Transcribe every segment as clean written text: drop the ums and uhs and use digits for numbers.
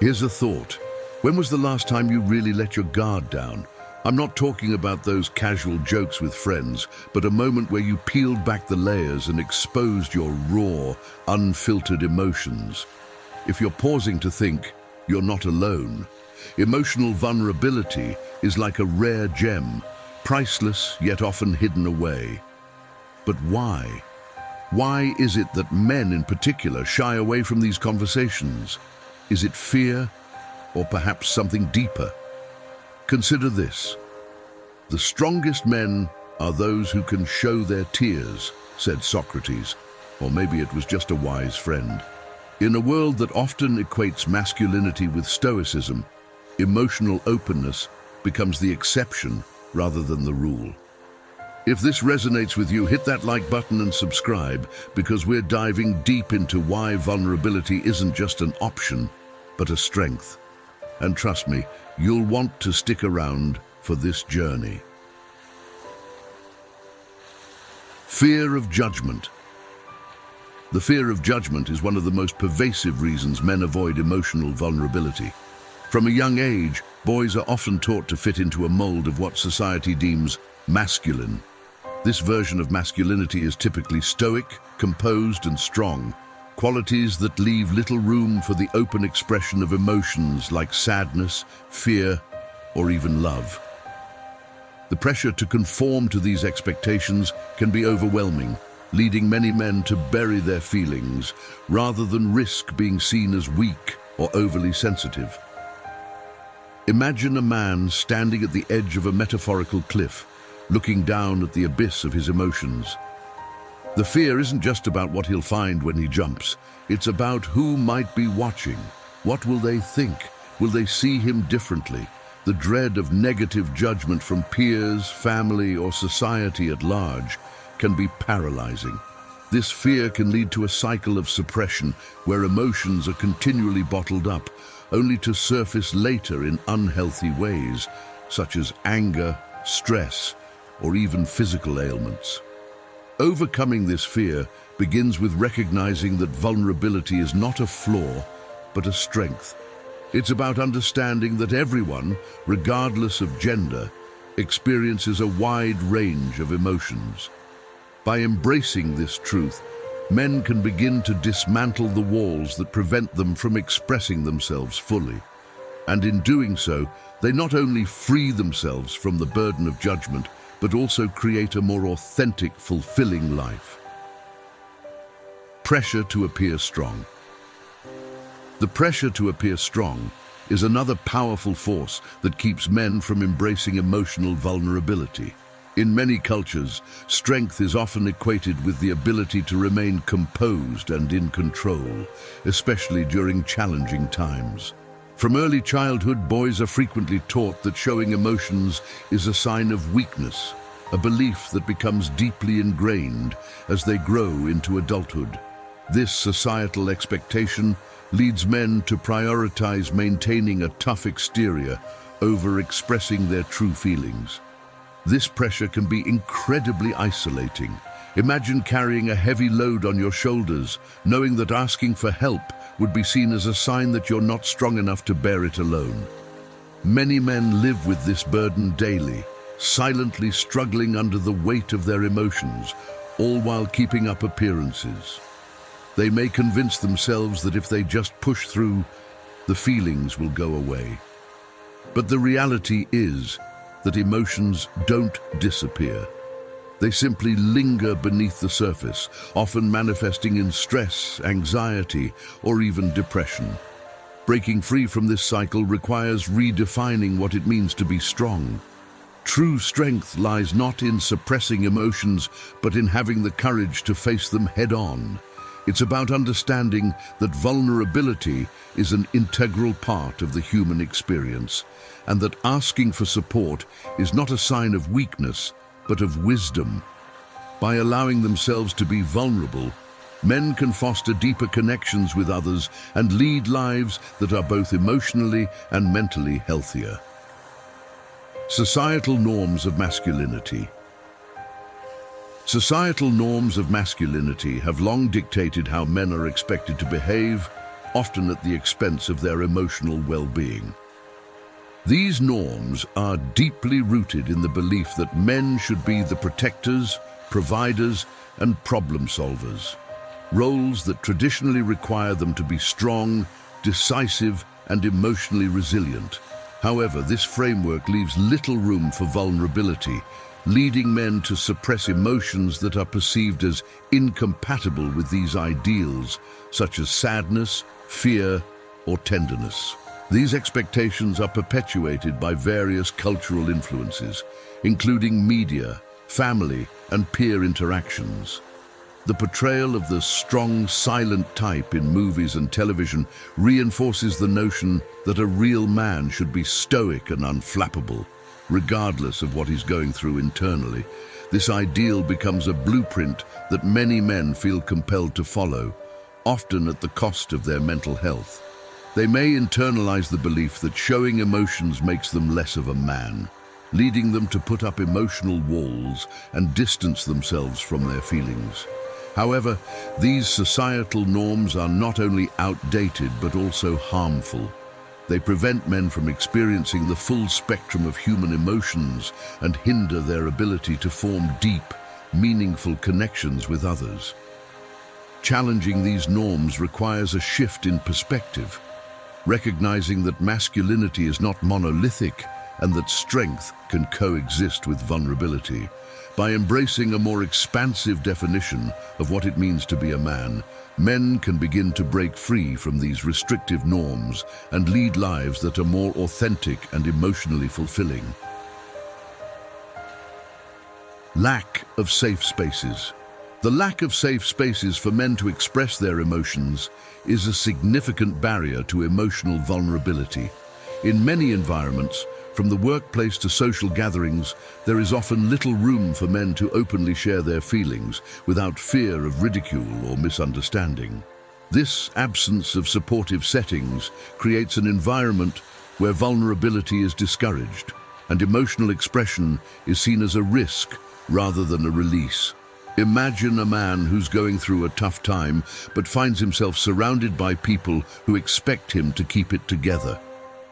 Here's a thought. When was the last time you really let your guard down? I'm not talking about those casual jokes with friends, but a moment where you peeled back the layers and exposed your raw, unfiltered emotions. If you're pausing to think, you're not alone. Emotional vulnerability is like a rare gem, priceless yet often hidden away. But why? Why is it that men in particular shy away from these conversations? Is it fear, or perhaps something deeper? Consider this. The strongest men are those who can show their tears, said Socrates, or maybe it was just a wise friend. In a world that often equates masculinity with stoicism, emotional openness becomes the exception rather than the rule. If this resonates with you, hit that like button and subscribe, because we're diving deep into why vulnerability isn't just an option, but a strength. And trust me, you'll want to stick around for this journey. Fear of judgment. The fear of judgment is one of the most pervasive reasons men avoid emotional vulnerability. From a young age, boys are often taught to fit into a mold of what society deems masculine. This version of masculinity is typically stoic, composed, and strong, qualities that leave little room for the open expression of emotions like sadness, fear, or even love. The pressure to conform to these expectations can be overwhelming, leading many men to bury their feelings rather than risk being seen as weak or overly sensitive. Imagine a man standing at the edge of a metaphorical cliff, looking down at the abyss of his emotions. The fear isn't just about what he'll find when he jumps. It's about who might be watching. What will they think? Will they see him differently? The dread of negative judgment from peers, family, or society at large can be paralyzing. This fear can lead to a cycle of suppression where emotions are continually bottled up, only to surface later in unhealthy ways, such as anger, stress, or even physical ailments. Overcoming this fear begins with recognizing that vulnerability is not a flaw, but a strength. It's about understanding that everyone, regardless of gender, experiences a wide range of emotions. By embracing this truth, men can begin to dismantle the walls that prevent them from expressing themselves fully. And in doing so, they not only free themselves from the burden of judgment, but also create a more authentic, fulfilling life. Pressure to appear strong. The pressure to appear strong is another powerful force that keeps men from embracing emotional vulnerability. In many cultures, strength is often equated with the ability to remain composed and in control, especially during challenging times. From early childhood, boys are frequently taught that showing emotions is a sign of weakness, a belief that becomes deeply ingrained as they grow into adulthood. This societal expectation leads men to prioritize maintaining a tough exterior over expressing their true feelings. This pressure can be incredibly isolating. Imagine carrying a heavy load on your shoulders, knowing that asking for help would be seen as a sign that you're not strong enough to bear it alone. Many men live with this burden daily, silently struggling under the weight of their emotions, all while keeping up appearances. They may convince themselves that if they just push through, the feelings will go away. But the reality is that emotions don't disappear. They simply linger beneath the surface, often manifesting in stress, anxiety, or even depression. Breaking free from this cycle requires redefining what it means to be strong. True strength lies not in suppressing emotions, but in having the courage to face them head-on. It's about understanding that vulnerability is an integral part of the human experience, and that asking for support is not a sign of weakness, but of wisdom. By allowing themselves to be vulnerable, men can foster deeper connections with others and lead lives that are both emotionally and mentally healthier. Societal norms of masculinity. Societal norms of masculinity have long dictated how men are expected to behave, often at the expense of their emotional well-being. These norms are deeply rooted in the belief that men should be the protectors, providers, and problem solvers, roles that traditionally require them to be strong, decisive, and emotionally resilient. However, this framework leaves little room for vulnerability, leading men to suppress emotions that are perceived as incompatible with these ideals, such as sadness, fear, or tenderness. These expectations are perpetuated by various cultural influences, including media, family, and peer interactions. The portrayal of the strong, silent type in movies and television reinforces the notion that a real man should be stoic and unflappable, regardless of what he's going through internally. This ideal becomes a blueprint that many men feel compelled to follow, often at the cost of their mental health. They may internalize the belief that showing emotions makes them less of a man, leading them to put up emotional walls and distance themselves from their feelings. However, these societal norms are not only outdated but also harmful. They prevent men from experiencing the full spectrum of human emotions and hinder their ability to form deep, meaningful connections with others. Challenging these norms requires a shift in perspective, recognizing that masculinity is not monolithic and that strength can coexist with vulnerability. By embracing a more expansive definition of what it means to be a man, men can begin to break free from these restrictive norms and lead lives that are more authentic and emotionally fulfilling. Lack of safe spaces. The lack of safe spaces for men to express their emotions is a significant barrier to emotional vulnerability. In many environments, from the workplace to social gatherings, there is often little room for men to openly share their feelings without fear of ridicule or misunderstanding. This absence of supportive settings creates an environment where vulnerability is discouraged and emotional expression is seen as a risk rather than a release. Imagine a man who's going through a tough time but finds himself surrounded by people who expect him to keep it together.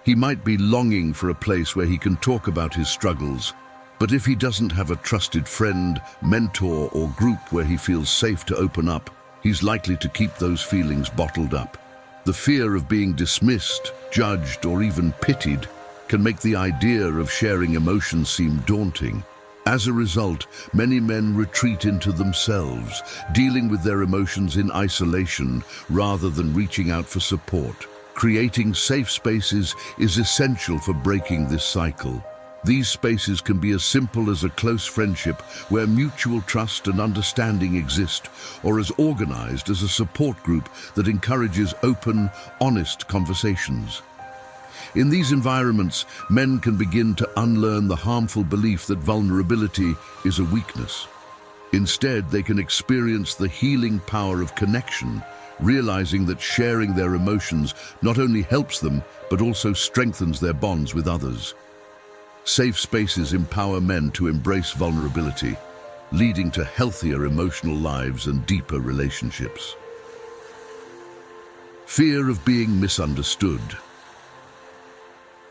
He might be longing for a place where he can talk about his struggles, but if he doesn't have a trusted friend, mentor, or group where he feels safe to open up, he's likely to keep those feelings bottled up. The fear of being dismissed, judged, or even pitied can make the idea of sharing emotions seem daunting. As a result, many men retreat into themselves, dealing with their emotions in isolation rather than reaching out for support. Creating safe spaces is essential for breaking this cycle. These spaces can be as simple as a close friendship where mutual trust and understanding exist, or as organized as a support group that encourages open, honest conversations. In these environments, men can begin to unlearn the harmful belief that vulnerability is a weakness. Instead, they can experience the healing power of connection, realizing that sharing their emotions not only helps them, but also strengthens their bonds with others. Safe spaces empower men to embrace vulnerability, leading to healthier emotional lives and deeper relationships. Fear of being misunderstood.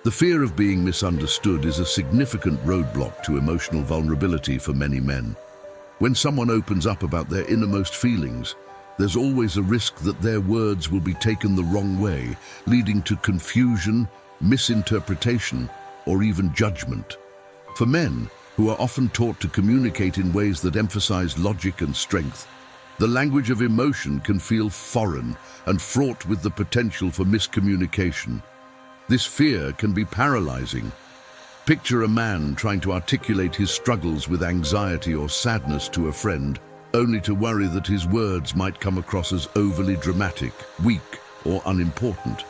The fear of being misunderstood is a significant roadblock to emotional vulnerability for many men. When someone opens up about their innermost feelings, there's always a risk that their words will be taken the wrong way, leading to confusion, misinterpretation, or even judgment. For men, who are often taught to communicate in ways that emphasize logic and strength, the language of emotion can feel foreign and fraught with the potential for miscommunication. This fear can be paralyzing. Picture a man trying to articulate his struggles with anxiety or sadness to a friend, only to worry that his words might come across as overly dramatic, weak, or unimportant.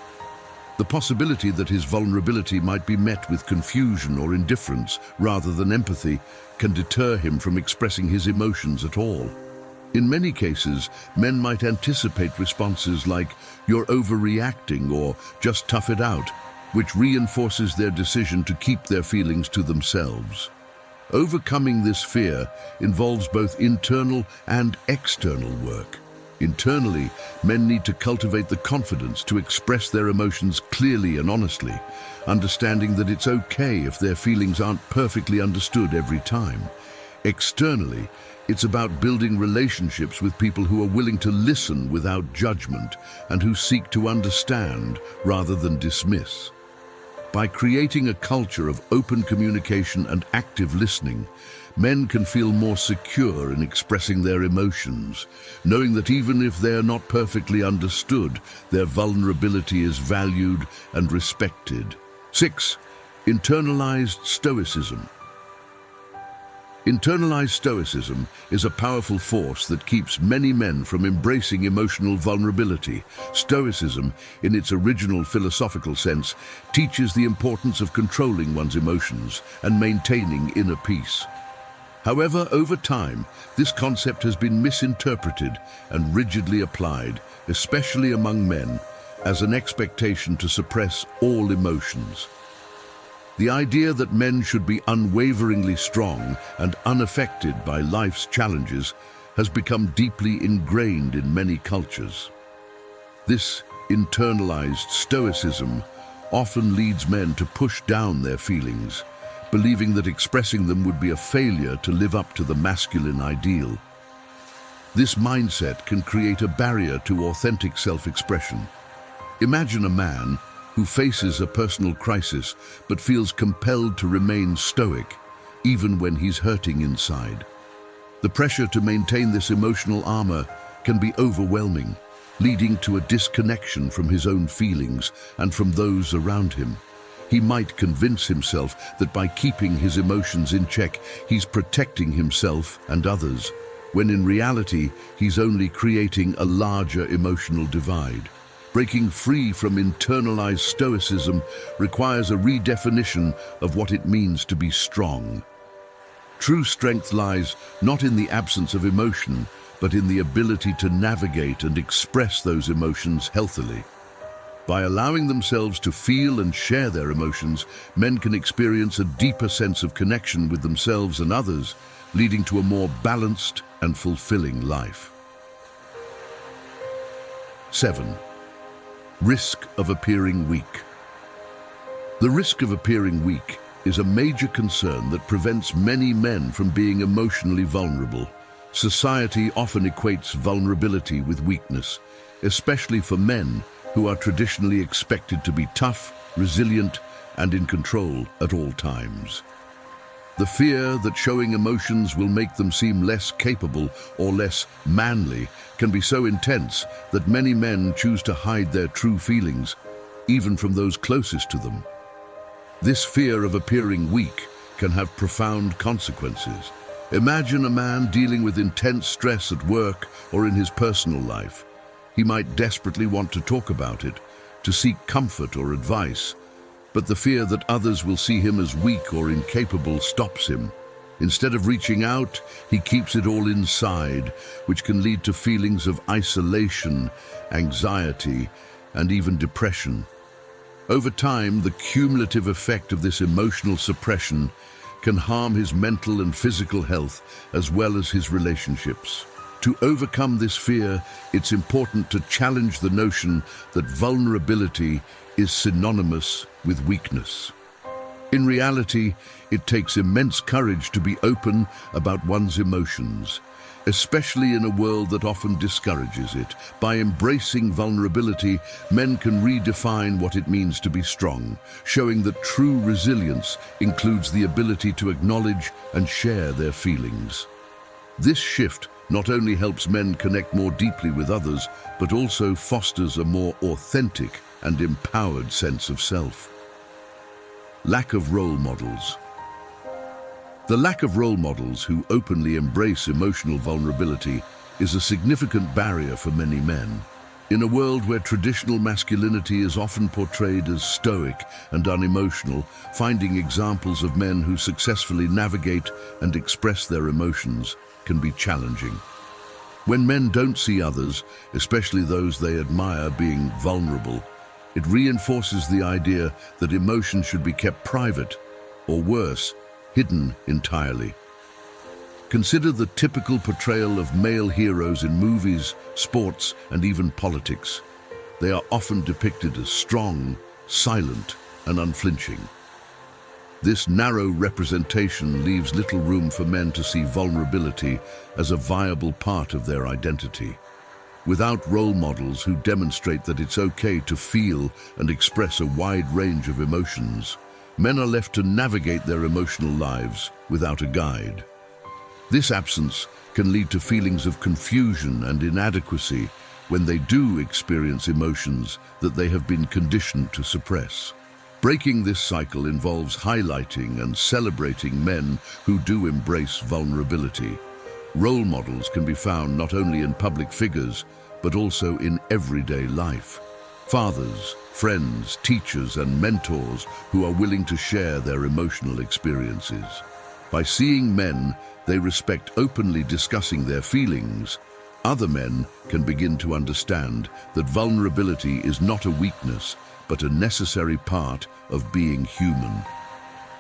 The possibility that his vulnerability might be met with confusion or indifference rather than empathy can deter him from expressing his emotions at all. In many cases, men might anticipate responses like, "You're overreacting," or "Just tough it out," which reinforces their decision to keep their feelings to themselves. Overcoming this fear involves both internal and external work. Internally, men need to cultivate the confidence to express their emotions clearly and honestly, understanding that it's okay if their feelings aren't perfectly understood every time. Externally, it's about building relationships with people who are willing to listen without judgment and who seek to understand rather than dismiss. By creating a culture of open communication and active listening, men can feel more secure in expressing their emotions, knowing that even if they are not perfectly understood, their vulnerability is valued and respected. 6. Internalized Stoicism. Internalized Stoicism is a powerful force that keeps many men from embracing emotional vulnerability. Stoicism, in its original philosophical sense, teaches the importance of controlling one's emotions and maintaining inner peace. However, over time, this concept has been misinterpreted and rigidly applied, especially among men, as an expectation to suppress all emotions. The idea that men should be unwaveringly strong and unaffected by life's challenges has become deeply ingrained in many cultures. This internalized stoicism often leads men to push down their feelings, believing that expressing them would be a failure to live up to the masculine ideal. This mindset can create a barrier to authentic self-expression. Imagine a man who faces a personal crisis but feels compelled to remain stoic, even when he's hurting inside. The pressure to maintain this emotional armor can be overwhelming, leading to a disconnection from his own feelings and from those around him. He might convince himself that by keeping his emotions in check, he's protecting himself and others, when in reality, he's only creating a larger emotional divide. Breaking free from internalized stoicism requires a redefinition of what it means to be strong. True strength lies not in the absence of emotion, but in the ability to navigate and express those emotions healthily. By allowing themselves to feel and share their emotions, men can experience a deeper sense of connection with themselves and others, leading to a more balanced and fulfilling life. 7. Risk of appearing weak. The risk of appearing weak is a major concern that prevents many men from being emotionally vulnerable. Society often equates vulnerability with weakness, especially for men who are traditionally expected to be tough, resilient, and in control at all times. The fear that showing emotions will make them seem less capable or less manly can be so intense that many men choose to hide their true feelings, even from those closest to them. This fear of appearing weak can have profound consequences. Imagine a man dealing with intense stress at work or in his personal life. He might desperately want to talk about it, to seek comfort or advice, but the fear that others will see him as weak or incapable stops him. Instead of reaching out, he keeps it all inside, which can lead to feelings of isolation, anxiety, and even depression. Over time, the cumulative effect of this emotional suppression can harm his mental and physical health, as well as his relationships. To overcome this fear, it's important to challenge the notion that vulnerability is synonymous with weakness. In reality, it takes immense courage to be open about one's emotions, especially in a world that often discourages it. By embracing vulnerability, men can redefine what it means to be strong, showing that true resilience includes the ability to acknowledge and share their feelings. This shift not only helps men connect more deeply with others, but also fosters a more authentic and empowered sense of self. Lack of role models. The lack of role models who openly embrace emotional vulnerability is a significant barrier for many men. In a world where traditional masculinity is often portrayed as stoic and unemotional, finding examples of men who successfully navigate and express their emotions can be challenging. When men don't see others, especially those they admire, being vulnerable, it reinforces the idea that emotions should be kept private, or worse, hidden entirely. Consider the typical portrayal of male heroes in movies, sports, and even politics. They are often depicted as strong, silent, and unflinching. This narrow representation leaves little room for men to see vulnerability as a viable part of their identity. Without role models who demonstrate that it's okay to feel and express a wide range of emotions, men are left to navigate their emotional lives without a guide. This absence can lead to feelings of confusion and inadequacy when they do experience emotions that they have been conditioned to suppress. Breaking this cycle involves highlighting and celebrating men who do embrace vulnerability. Role models can be found not only in public figures, but also in everyday life. Fathers, friends, teachers, and mentors who are willing to share their emotional experiences. By seeing men they respect openly discussing their feelings, other men can begin to understand that vulnerability is not a weakness, but a necessary part of being human.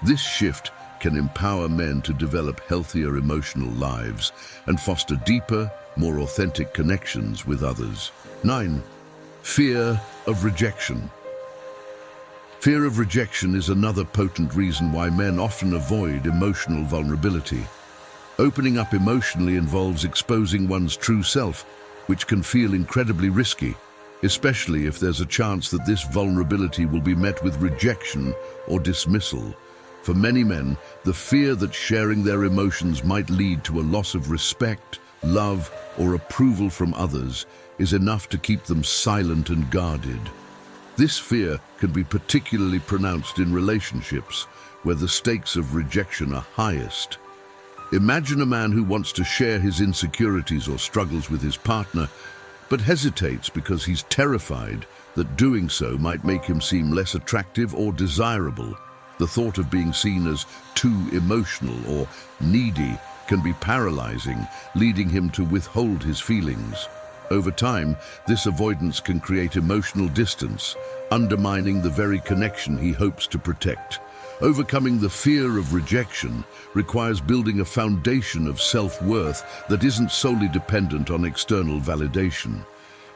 This shift can empower men to develop healthier emotional lives and foster deeper, more authentic connections with others. 9. Fear of rejection. Fear of rejection is another potent reason why men often avoid emotional vulnerability. Opening up emotionally involves exposing one's true self, which can feel incredibly risky, especially if there's a chance that this vulnerability will be met with rejection or dismissal. For many men, the fear that sharing their emotions might lead to a loss of respect, love, or approval from others is enough to keep them silent and guarded. This fear can be particularly pronounced in relationships where the stakes of rejection are highest. Imagine a man who wants to share his insecurities or struggles with his partner, but hesitates because he's terrified that doing so might make him seem less attractive or desirable. The thought of being seen as too emotional or needy can be paralyzing, leading him to withhold his feelings. Over time, this avoidance can create emotional distance, undermining the very connection he hopes to protect. Overcoming the fear of rejection requires building a foundation of self-worth that isn't solely dependent on external validation.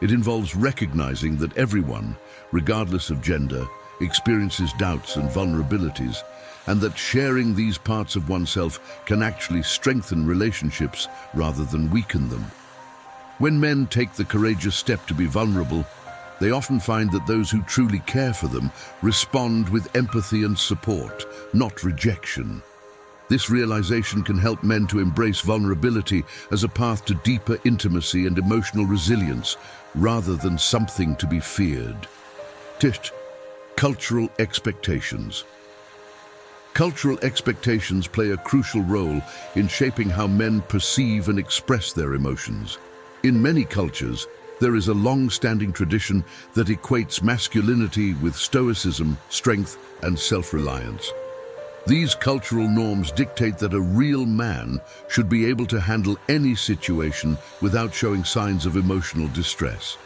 It involves recognizing that everyone, regardless of gender, experiences doubts and vulnerabilities, and that sharing these parts of oneself can actually strengthen relationships rather than weaken them. When men take the courageous step to be vulnerable, they often find that those who truly care for them respond with empathy and support, not rejection. This realization can help men to embrace vulnerability as a path to deeper intimacy and emotional resilience, rather than something to be feared. Cultural expectations. Cultural expectations play a crucial role in shaping how men perceive and express their emotions. In many cultures, there is a long-standing tradition that equates masculinity with stoicism, strength, and self-reliance. These cultural norms dictate that a real man should be able to handle any situation without showing signs of emotional distress.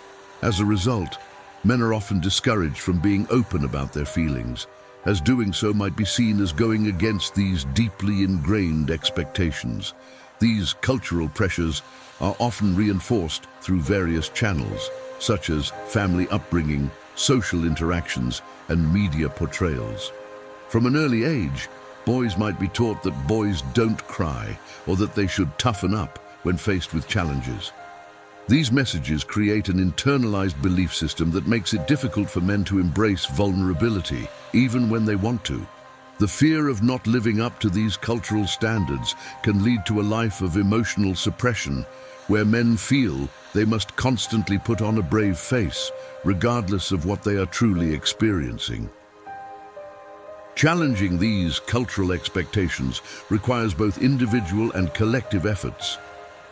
As a result, men are often discouraged from being open about their feelings, as doing so might be seen as going against these deeply ingrained expectations. These cultural pressures are often reinforced through various channels, such as family upbringing, social interactions, and media portrayals. From an early age, boys might be taught that boys don't cry, or that they should toughen up when faced with challenges. These messages create an internalized belief system that makes it difficult for men to embrace vulnerability, even when they want to. The fear of not living up to these cultural standards can lead to a life of emotional suppression, where men feel they must constantly put on a brave face, regardless of what they are truly experiencing. Challenging these cultural expectations requires both individual and collective efforts.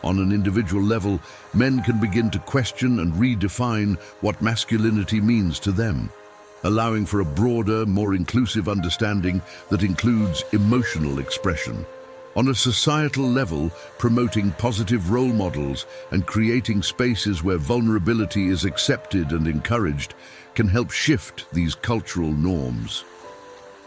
On an individual level, men can begin to question and redefine what masculinity means to them, allowing for a broader, more inclusive understanding that includes emotional expression. On a societal level, promoting positive role models and creating spaces where vulnerability is accepted and encouraged can help shift these cultural norms.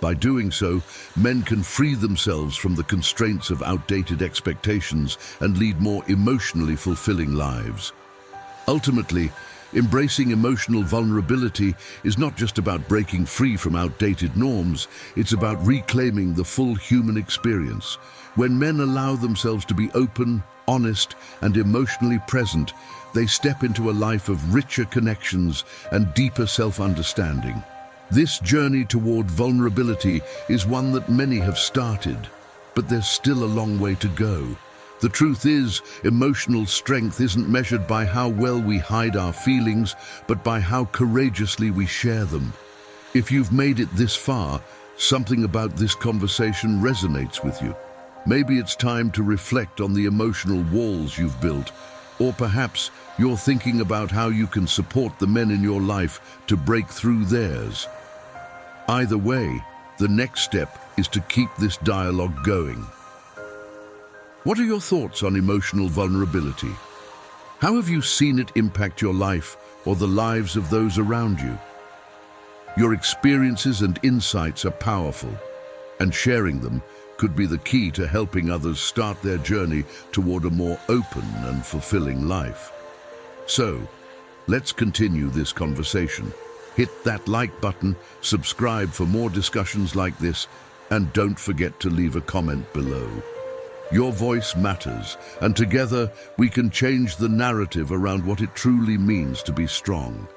By doing so, men can free themselves from the constraints of outdated expectations and lead more emotionally fulfilling lives. Ultimately, embracing emotional vulnerability is not just about breaking free from outdated norms, it's about reclaiming the full human experience. When men allow themselves to be open, honest, and emotionally present, they step into a life of richer connections and deeper self-understanding. This journey toward vulnerability is one that many have started, but there's still a long way to go. The truth is, emotional strength isn't measured by how well we hide our feelings, but by how courageously we share them. If you've made it this far, something about this conversation resonates with you. Maybe it's time to reflect on the emotional walls you've built, or perhaps you're thinking about how you can support the men in your life to break through theirs. Either way, the next step is to keep this dialogue going. What are your thoughts on emotional vulnerability? How have you seen it impact your life or the lives of those around you? Your experiences and insights are powerful, and sharing them could be the key to helping others start their journey toward a more open and fulfilling life. So, let's continue this conversation. Hit that like button, subscribe for more discussions like this, and don't forget to leave a comment below. Your voice matters, and together we can change the narrative around what it truly means to be strong.